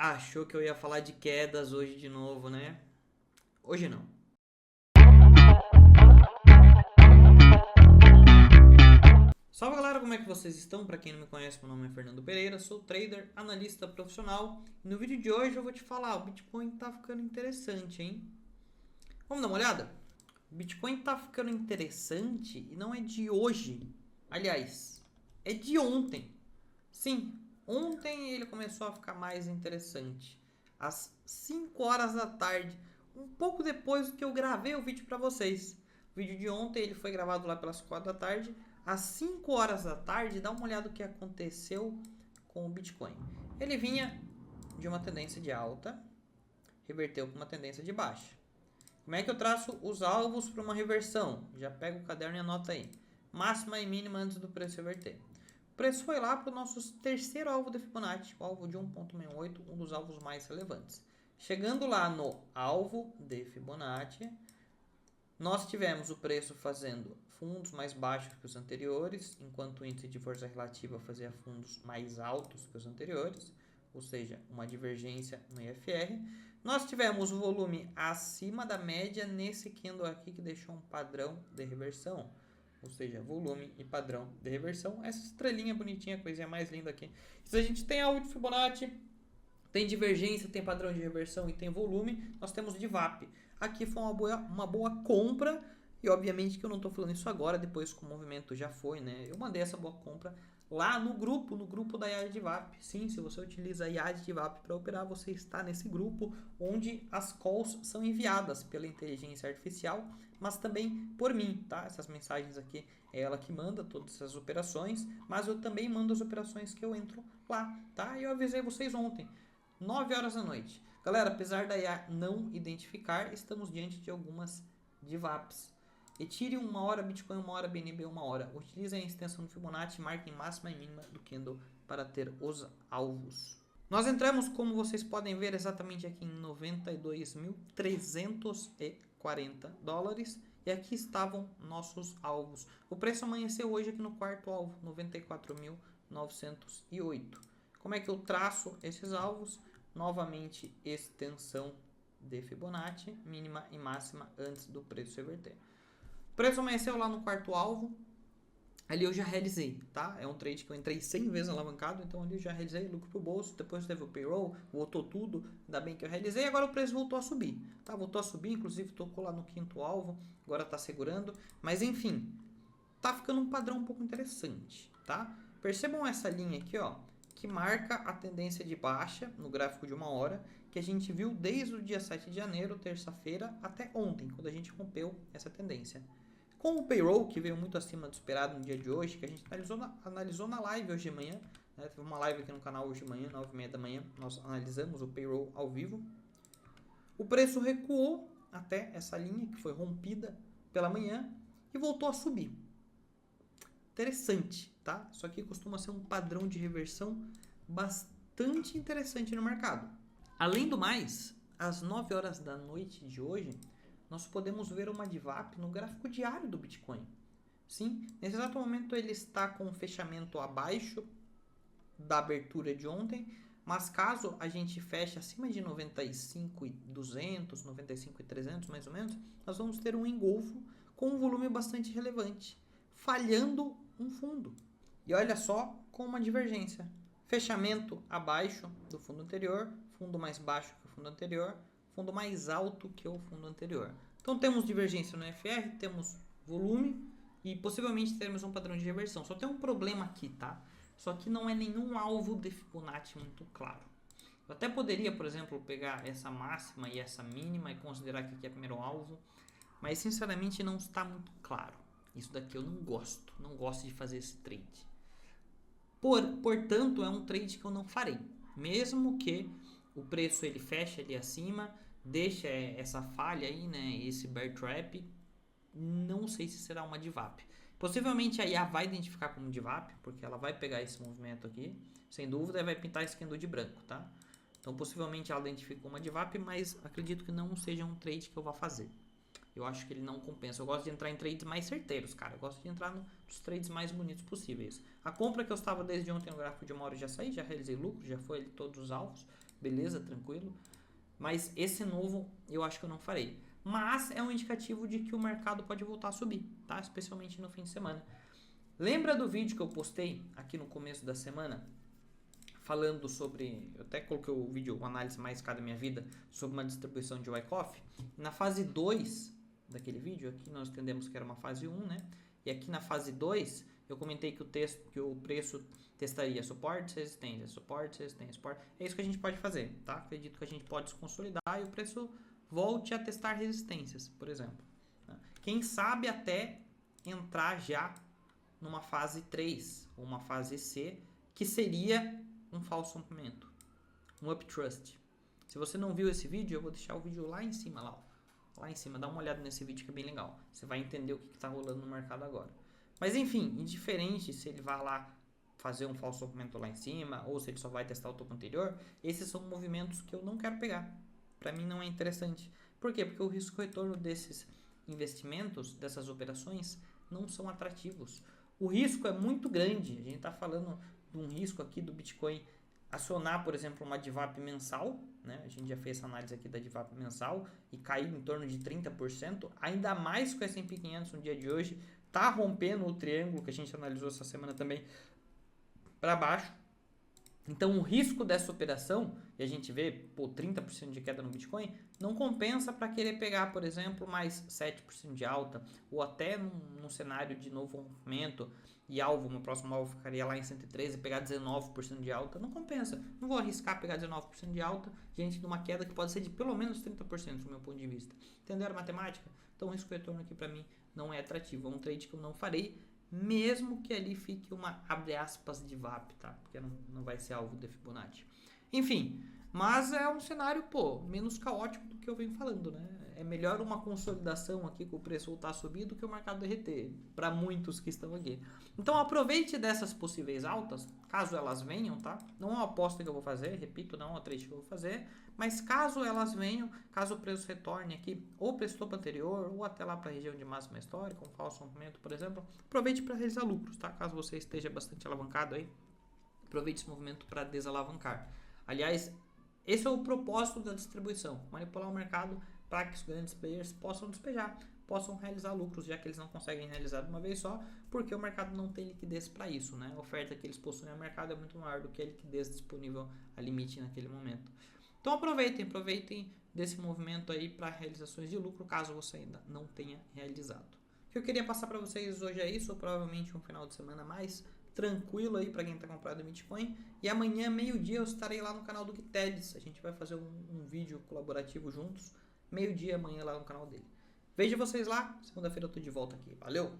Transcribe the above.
Achou que eu ia falar de quedas hoje de novo, né? Hoje não. Salve galera, como é que vocês estão? Para quem não me conhece, meu nome é Fernando Pereira, sou trader, analista profissional. E no vídeo de hoje eu vou te falar, o Bitcoin tá ficando interessante, hein? Vamos dar uma olhada? O Bitcoin tá ficando interessante e não é de hoje. Aliás, é de ontem. Sim, ontem ele começou a ficar mais interessante. Às 5 horas da tarde, um pouco depois do que eu gravei o vídeo para vocês. O vídeo de ontem ele foi gravado lá pelas 4 da tarde. Às 5 horas da tarde, dá uma olhada no que aconteceu com o Bitcoin. Ele vinha de uma tendência de alta, reverteu para uma tendência de baixa. Como é que eu traço os alvos para uma reversão? Já pega o caderno e anota aí. Máxima e mínima antes do preço reverter. O preço foi lá para o nosso terceiro alvo de Fibonacci, o alvo de 1.68, um dos alvos mais relevantes. Chegando lá no alvo de Fibonacci, nós tivemos o preço fazendo fundos mais baixos que os anteriores, enquanto o índice de força relativa fazia fundos mais altos que os anteriores, ou seja, uma divergência no IFR. Nós tivemos o volume acima da média nesse candle aqui que deixou um padrão de reversão. Ou seja, volume e padrão de reversão. Essa estrelinha bonitinha, coisinha mais linda aqui. Se a gente tem alvo de Fibonacci, tem divergência, tem padrão de reversão e tem volume, nós temos de VWAP. Aqui foi uma boa compra. E obviamente que eu não estou falando isso agora, depois que o movimento já foi, né? Eu mandei essa boa compra lá no grupo da IAD de VWAP. Sim, se você utiliza a IAD de VWAP para operar, você está nesse grupo onde as calls são enviadas pela inteligência artificial, mas também por mim, tá? Essas mensagens aqui é ela que manda todas essas operações, mas eu também mando as operações que eu entro lá, tá? E eu avisei vocês ontem, 9 horas da noite. Galera, apesar da IA não identificar, estamos diante de algumas DVAPs. Retire uma hora Bitcoin, uma hora BNB, uma hora. Utilize a extensão do Fibonacci, marquem máxima e mínima do candle para ter os alvos. Nós entramos, como vocês podem ver, exatamente aqui em 92.340 dólares. E aqui estavam nossos alvos. O preço amanheceu hoje aqui no quarto alvo, 94.908. Como é que eu traço esses alvos? Novamente, extensão de Fibonacci, mínima e máxima antes do preço reverter. O preço amanheceu lá no quarto alvo. Ali eu já realizei, tá? É um trade que eu entrei 100 vezes alavancado, então ali eu já realizei lucro pro bolso. Depois teve o payroll, voltou tudo. Ainda bem que eu realizei. Agora o preço voltou a subir, tá? Voltou a subir, inclusive tocou lá no quinto alvo. Agora tá segurando. Mas enfim, tá ficando um padrão um pouco interessante, tá? Percebam essa linha aqui, ó, que marca a tendência de baixa no gráfico de uma hora, que a gente viu desde o dia 7 de janeiro, terça-feira, até ontem, quando a gente rompeu essa tendência. Com o payroll, que veio muito acima do esperado no dia de hoje, que a gente analisou na live hoje de manhã, né? Teve uma live aqui no canal hoje de manhã, 9h30 da manhã, nós analisamos o payroll ao vivo. O preço recuou até essa linha, que foi rompida pela manhã, e voltou a subir. Interessante, tá? Isso aqui costuma ser um padrão de reversão bastante interessante no mercado. Além do mais, às 9 horas da noite de hoje, nós podemos ver uma DVAP no gráfico diário do Bitcoin. Sim, nesse exato momento ele está com um fechamento abaixo da abertura de ontem, mas caso a gente feche acima de 95.200, 95.300 mais ou menos, nós vamos ter um engolfo com um volume bastante relevante, falhando um fundo. E olha só com uma divergência. Fechamento abaixo do fundo anterior, fundo mais baixo que o fundo anterior, fundo mais alto que o fundo anterior. Então temos divergência no FR, temos volume e possivelmente teremos um padrão de reversão. Só tem um problema aqui, tá? Só que não é nenhum alvo de Fibonacci muito claro. Eu até poderia, por exemplo, pegar essa máxima e essa mínima e considerar que aqui é o primeiro alvo, mas sinceramente não está muito claro. Isso daqui eu não gosto de fazer esse trade. Portanto, é um trade que eu não farei. Mesmo que o preço ele feche ali acima, deixa essa falha aí, né, esse bear trap, não sei se será uma DVAP. Possivelmente a IA vai identificar como DVAP, porque ela vai pegar esse movimento aqui, sem dúvida, e vai pintar esse candle de branco, tá? Então possivelmente ela identifica uma DVAP, mas acredito que não seja um trade que eu vá fazer. Eu acho que ele não compensa. Eu gosto de entrar em trades mais certeiros, cara. Eu gosto de entrar nos trades mais bonitos possíveis. A compra que eu estava desde ontem no gráfico de uma hora já saí, já realizei lucro, já foi ali todos os alvos. beleza, tranquilo. Mas esse novo eu acho que eu não farei. Mas é um indicativo de que o mercado pode voltar a subir, tá? Especialmente no fim de semana. Lembra do vídeo que eu postei aqui no começo da semana? Falando sobre, eu até coloquei o vídeo, uma análise mais cara da minha vida, sobre uma distribuição de Wyckoff. Na fase 2 daquele vídeo, aqui nós entendemos que era uma fase 1, né? E aqui na fase 2, eu comentei que o preço testaria suporte, resistência, suporte, resistência, suporte. É isso que a gente pode fazer, tá? Acredito que a gente pode se consolidar e o preço volte a testar resistências, por exemplo. Quem sabe até entrar já numa fase 3 ou uma fase C, que seria um falso rompimento, um uptrust. Se você não viu esse vídeo, eu vou deixar o vídeo lá em cima, lá em cima, dá uma olhada nesse vídeo que é bem legal. Você vai entender o que está rolando no mercado agora. Mas enfim, indiferente se ele vai lá fazer um falso rompimento lá em cima ou se ele só vai testar o topo anterior, esses são movimentos que eu não quero pegar. Para mim não é interessante. Por quê? Porque o risco-retorno desses investimentos, dessas operações, não são atrativos. O risco é muito grande. A gente está falando de um risco aqui do Bitcoin acionar, por exemplo, uma DVAP mensal, né? A gente já fez essa análise aqui da DVAP mensal e cair em torno de 30%, ainda mais com o S&P 500 no dia de hoje, tá rompendo o triângulo que a gente analisou essa semana também para baixo. Então o risco dessa operação, e a gente vê 30% de queda no Bitcoin, não compensa para querer pegar, por exemplo, mais 7% de alta, ou até num cenário de novo rompimento e alvo, meu próximo alvo ficaria lá em 113 e pegar 19% de alta, não compensa. Não vou arriscar pegar 19% de alta diante de uma queda que pode ser de pelo menos 30% do meu ponto de vista. Entenderam a matemática? Então o risco-retorno aqui para mim não é atrativo, é um trade que eu não farei, mesmo que ali fique uma, abre aspas, de VAP, tá? Porque não vai ser alvo de Fibonacci. Enfim, mas é um cenário, menos caótico do que eu venho falando, né? É melhor uma consolidação aqui com o preço voltar a subir do que o mercado derreter, para muitos que estão aqui. Então aproveite dessas possíveis altas, caso elas venham, tá? Não é uma aposta que eu vou fazer, repito, não é uma trade que eu vou fazer, mas caso elas venham, caso o preço retorne aqui, ou para o topo anterior, ou até lá para a região de máxima histórica, um falso rompimento, por exemplo, aproveite para realizar lucros, tá? Caso você esteja bastante alavancado aí, aproveite esse movimento para desalavancar. Aliás, esse é o propósito da distribuição, manipular o mercado para que os grandes players possam despejar, possam realizar lucros, já que eles não conseguem realizar de uma vez só, porque o mercado não tem liquidez para isso, né? A oferta que eles possuem no mercado é muito maior do que a liquidez disponível a limite naquele momento. Então aproveitem desse movimento aí para realizações de lucro, caso você ainda não tenha realizado. O que eu queria passar para vocês hoje é isso, provavelmente um final de semana mais tranquilo aí para quem está comprando Bitcoin. E amanhã, meio-dia, eu estarei lá no canal do Guitedes. A gente vai fazer um vídeo colaborativo juntos. Meio-dia amanhã lá no canal dele. Vejo vocês lá. Segunda-feira eu tô de volta aqui. Valeu!